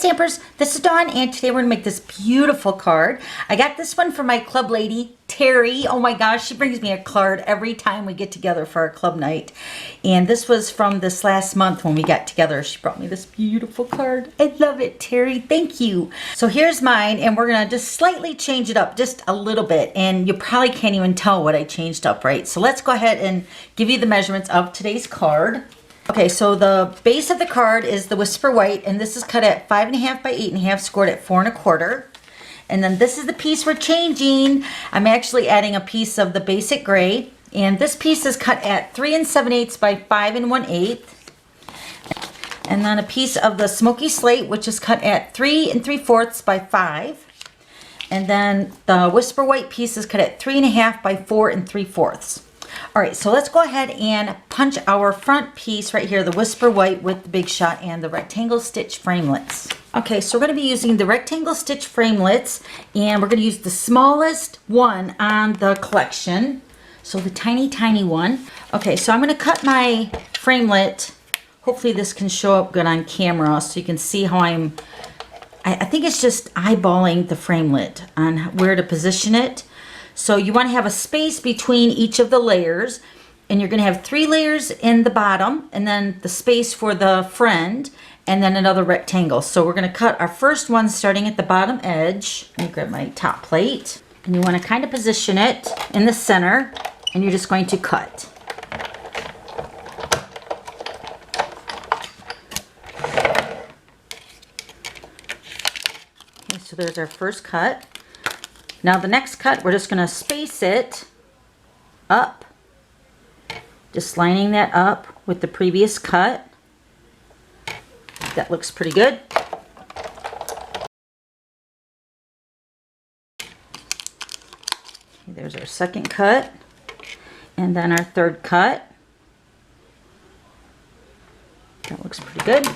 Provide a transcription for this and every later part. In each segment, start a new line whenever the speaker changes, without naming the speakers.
Stampers, this is Dawn, and today we're going to make this beautiful card. I got this one from my club lady, Terry. Oh my gosh, she brings me a card every time we get together for our club night. And this was from this last month when we got together. She brought me this beautiful card. I love it, Terry. Thank you. So here's mine, and we're going to just slightly change it up just a little bit. And you probably can't even tell what I changed up, right? So let's go ahead and give you the measurements of today's card. Okay, so the base of the card is the Whisper White, and this is cut at 5.5 by 8.5, scored at 4 1/4. And then this is the piece we're changing. I'm actually adding a piece of the basic gray, and this piece is cut at 3 7/8 by 5 1/8. And then a piece of the Smoky Slate, which is cut at 3 3/4 by 5. And then the Whisper White piece is cut at 3.5 by 4 3/4. All right, so let's go ahead and punch our front piece right here, the Whisper White with the Big Shot and the Rectangle Stitched Framelits. Okay, so we're going to be using the Rectangle Stitched Framelits, and we're going to use the smallest one on the collection. So the tiny, tiny one. Okay, so I'm going to cut my framelit. Hopefully this can show up good on camera so you can see how I think it's just eyeballing the framelit on where to position it. So you want to have a space between each of the layers, and you're going to have 3 layers in the bottom, and then the space for the friend, and then another rectangle. So we're going to cut our first one starting at the bottom edge. Let me grab my top plate, and you want to kind of position it in the center, and you're just going to cut. Okay, so there's our first cut. Now the next cut, we're just going to space it up, just lining that up with the previous cut. That looks pretty good. Okay, there's our second cut, and then our third cut. That looks pretty good.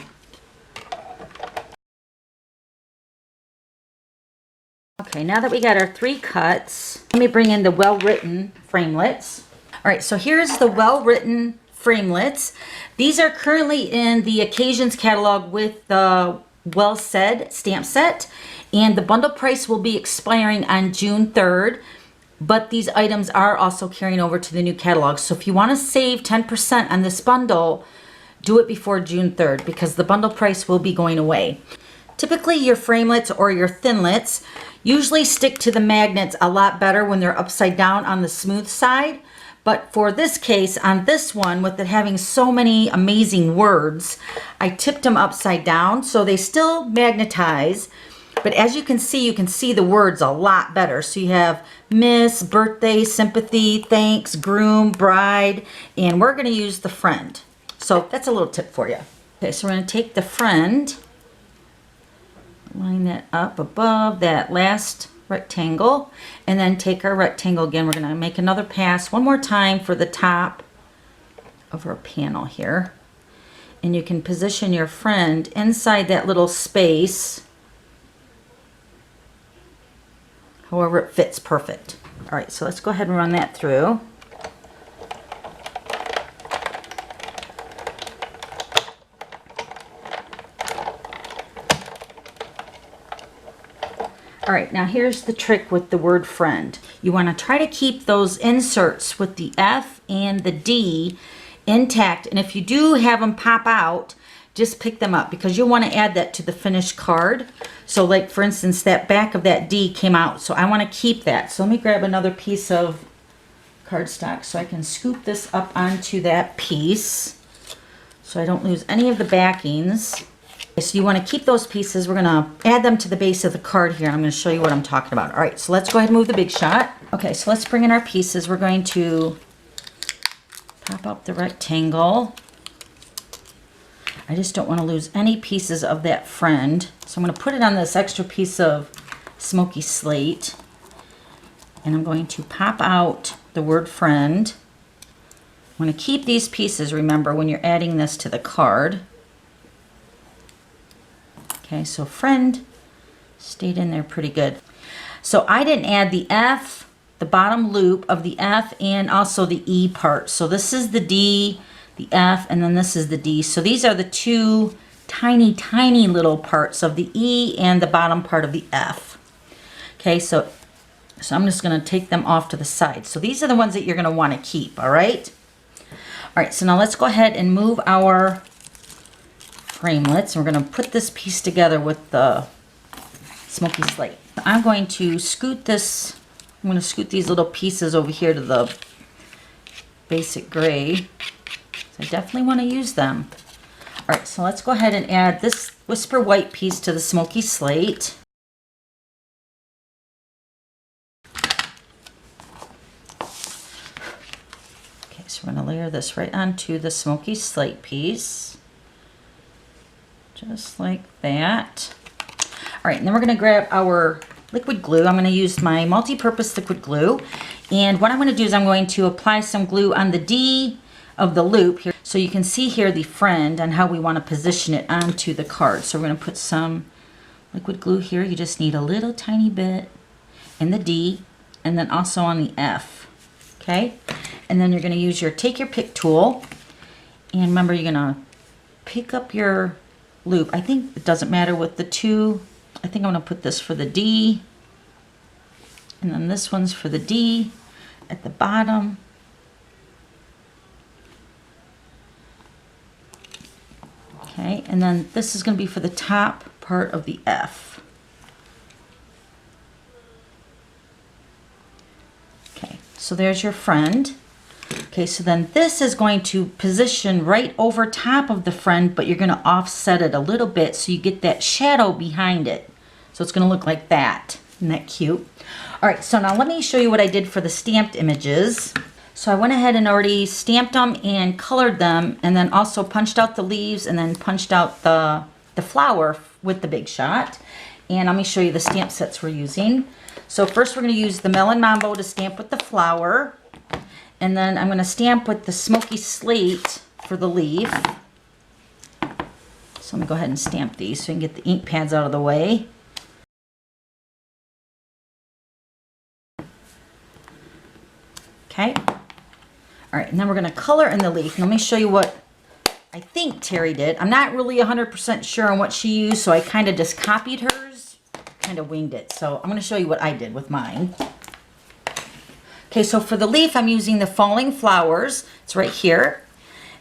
Okay, now that we got our 3 cuts, let me bring in the well-written framelits. All right, so here's the well-written framelits. These are currently in the Occasions catalog with the Well Said stamp set, and the bundle price will be expiring on June 3rd, but these items are also carrying over to the new catalog. So if you want to save 10% on this bundle, do it before June 3rd because the bundle price will be going away. Typically your framelits or your thinlits usually stick to the magnets a lot better when they're upside down on the smooth side. But for this case, on this one, with it having so many amazing words, I tipped them upside down so they still magnetize. But as you can see the words a lot better. So you have miss, birthday, sympathy, thanks, groom, bride, and we're going to use the friend. So that's a little tip for you. Okay, so we're going to take the friend, line that up above that last rectangle, and then take our rectangle again. We're going to make another pass one more time for the top of our panel here. And you can position your friend inside that little space however it fits perfect. All right, so let's go ahead and run that through. All right, now here's the trick with the word friend. You want to try to keep those inserts with the F and the D intact. And if you do have them pop out, just pick them up because you'll want to add that to the finished card. So like for instance, that back of that D came out. So I want to keep that. So let me grab another piece of cardstock so I can scoop this up onto that piece so I don't lose any of the backings. So you want to keep those pieces. We're going to add them to the base of the card here. I'm going to show you what I'm talking about. All right, so let's go ahead and move the Big Shot. Okay, so let's bring in our pieces. We're going to pop up the rectangle. I just don't want to lose any pieces of that friend. So I'm going to put it on this extra piece of Smoky Slate. And I'm going to pop out the word friend. I'm going to keep these pieces, remember, when you're adding this to the card. Okay, so friend stayed in there pretty good. So I didn't add the F, the bottom loop of the F, and also the E part. So this is the D, the F, and then this is the D. So these are the 2 tiny, tiny little parts of the E and the bottom part of the F. Okay, so I'm just going to take them off to the side. So these are the ones that you're going to want to keep, all right? All right, so now let's go ahead and move our framelits. We're going to put this piece together with the smoky slate. I'm going to scoot this, I'm going to scoot these little pieces over here to the basic gray. So I definitely want to use them. All right, so let's go ahead and add this Whisper White piece to the smoky slate. Okay, so we're going to layer this right onto the smoky slate piece. Just like that. All right, and then we're going to grab our liquid glue. I'm going to use my multi-purpose liquid glue. And what I'm going to do is I'm going to apply some glue on the D of the loop here. So you can see here the friend and how we want to position it onto the card. So we're going to put some liquid glue here. You just need a little tiny bit in the D and then also on the F. Okay? And then you're going to use your take your pick tool. And remember, you're going to pick up your loop. I think it doesn't matter with the two. I think I'm going to put this for the D. And then this one's for the D at the bottom. Okay, and then this is going to be for the top part of the F. Okay, so there's your friend. Okay, so then this is going to position right over top of the friend, but you're going to offset it a little bit so you get that shadow behind it. So it's going to look like that. Isn't that cute? All right, so now let me show you what I did for the stamped images. So I went ahead and already stamped them and colored them, and then also punched out the leaves and then punched out the flower with the Big Shot. And let me show you the stamp sets we're using. So first we're going to use the Melon Mambo to stamp with the flower. And then I'm going to stamp with the Smoky Slate for the leaf. So let me go ahead and stamp these so we can get the ink pads out of the way. Okay. All right, and then we're going to color in the leaf. And let me show you what I think Terrie did. I'm not really 100% sure on what she used, so I kind of just copied hers, kind of winged it. So I'm going to show you what I did with mine. Okay, so for the leaf, I'm using the Falling Flowers. It's right here.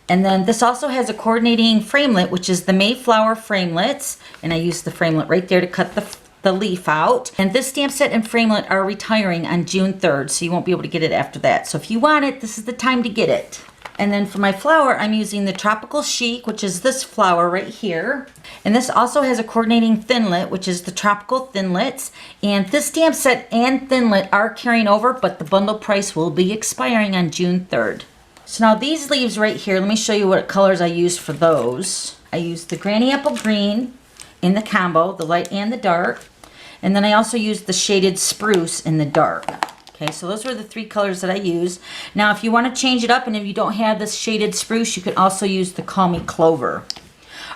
And then this also has a coordinating framelit, which is the Mayflower Framelits. And I used the framelit right there to cut the leaf out. And this stamp set and framelit are retiring on June 3rd, so you won't be able to get it after that. So if you want it, this is the time to get it. And then for my flower, I'm using the Tropical Chic, which is this flower right here. And this also has a coordinating thinlit, which is the Tropical Thinlits. And this stamp set and thinlit are carrying over, but the bundle price will be expiring on June 3rd. So now these leaves right here, let me show you what colors I used for those. I used the Granny Apple Green in the combo, the light and the dark. And then I also used the shaded Spruce in the dark. Okay, so those were the three colors that I used. Now, if you want to change it up and if you don't have this shaded Spruce, you can also use the Call Me Clover.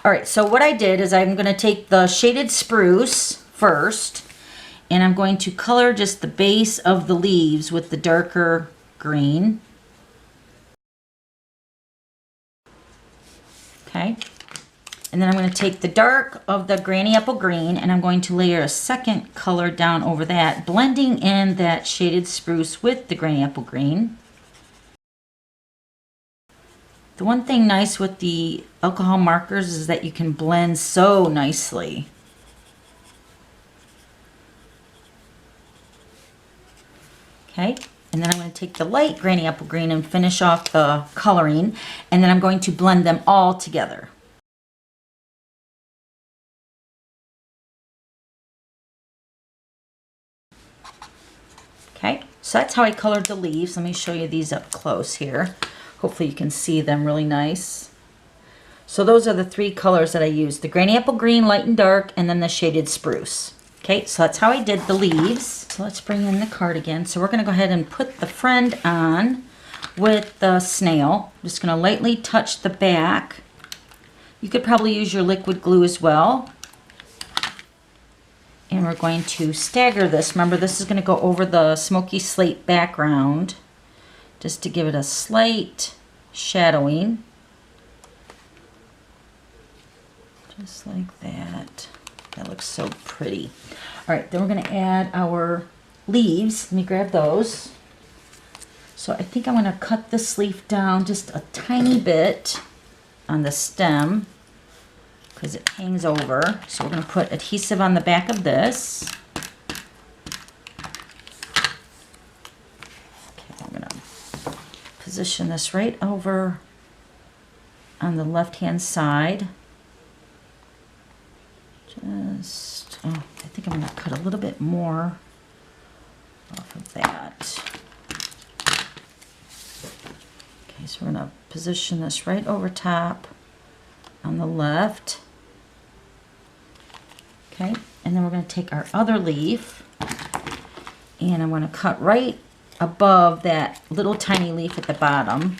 All right, so what I did is I'm going to take the shaded Spruce first, and I'm going to color just the base of the leaves with the darker green. Okay. And then I'm going to take the dark of the Granny Apple Green and I'm going to layer a second color down over that, blending in that shaded Spruce with the Granny Apple Green. The one thing nice with the alcohol markers is that you can blend so nicely. Okay, and then I'm going to take the light Granny Apple Green and finish off the coloring, and then I'm going to blend them all together. Okay, so that's how I colored the leaves. Let me show you these up close here. Hopefully you can see them really nice. So those are the three colors that I used. The Granny Apple Green, light and dark, and then the shaded Spruce. Okay, so that's how I did the leaves. So let's bring in the card again. So we're going to go ahead and put the friend on with the snail. I'm just going to lightly touch the back. You could probably use your liquid glue as well. And we're going to stagger this. Remember, this is going to go over the smoky slate background just to give it a slight shadowing. Just like that. That looks so pretty. All right, then we're going to add our leaves. Let me grab those. So I think I'm going to cut this leaf down just a tiny bit on the stem because it hangs over. So we're going to put adhesive on the back of this. Okay, I'm going to position this right over on the left-hand side. Just, oh, I think I'm going to cut a little bit more off of that. Okay, so we're going to position this right over top on the left. Okay, and then we're going to take our other leaf and I'm going to cut right above that little tiny leaf at the bottom.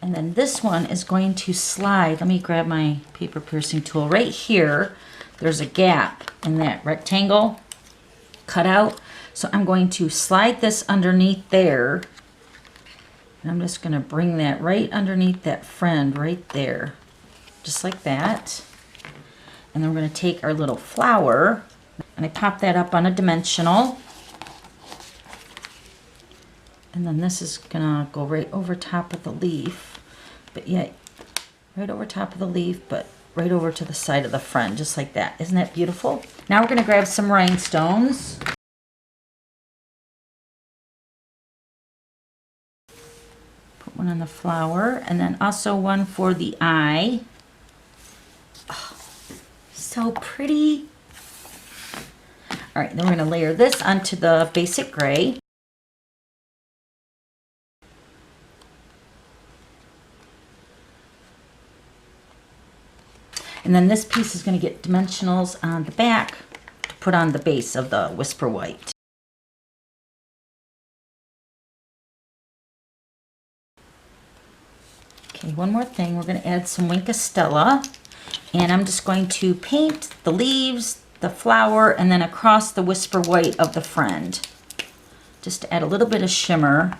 And then this one is going to slide. Let me grab my paper piercing tool. Right here, there's a gap in that rectangle cutout. So I'm going to slide this underneath there. And I'm just going to bring that right underneath that friend right there. Just like that. And then we're going to take our little flower and I pop that up on a dimensional. And then this is going to go right over top of the leaf. But yeah, right over top of the leaf, but right over to the side of the friend, just like that. Isn't that beautiful? Now we're going to grab some rhinestones. Put one on the flower, and then also one for the eye. Oh, so pretty. All right, then we're going to layer this onto the basic gray. And then this piece is going to get dimensionals on the back to put on the base of the Whisper White. Okay, one more thing. We're going to add some Wink of Stella. And I'm just going to paint the leaves, the flower, and then across the Whisper White of the friend. Just to add a little bit of shimmer.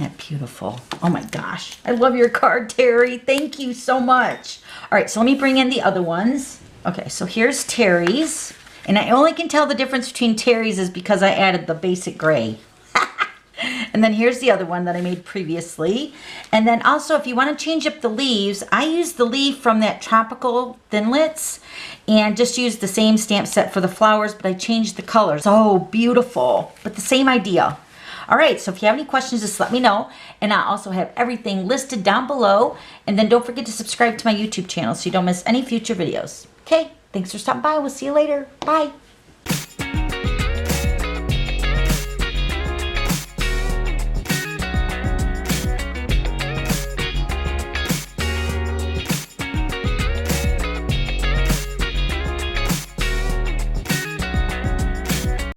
Isn't that beautiful? Oh my gosh. I love your card, Terrie. Thank you so much. All right, so let me bring in the other ones. Okay, so here's Terrie's. And I only can tell the difference between Terrie's is because I added the basic gray. And then here's the other one that I made previously. And then also, if you want to change up the leaves, I used the leaf from that Tropical Thinlits and just used the same stamp set for the flowers, but I changed the colors. So beautiful, but the same idea. All right, so if you have any questions, just let me know. And I also have everything listed down below. And then don't forget to subscribe to my YouTube channel so you don't miss any future videos. Okay, thanks for stopping by. We'll see you later. Bye.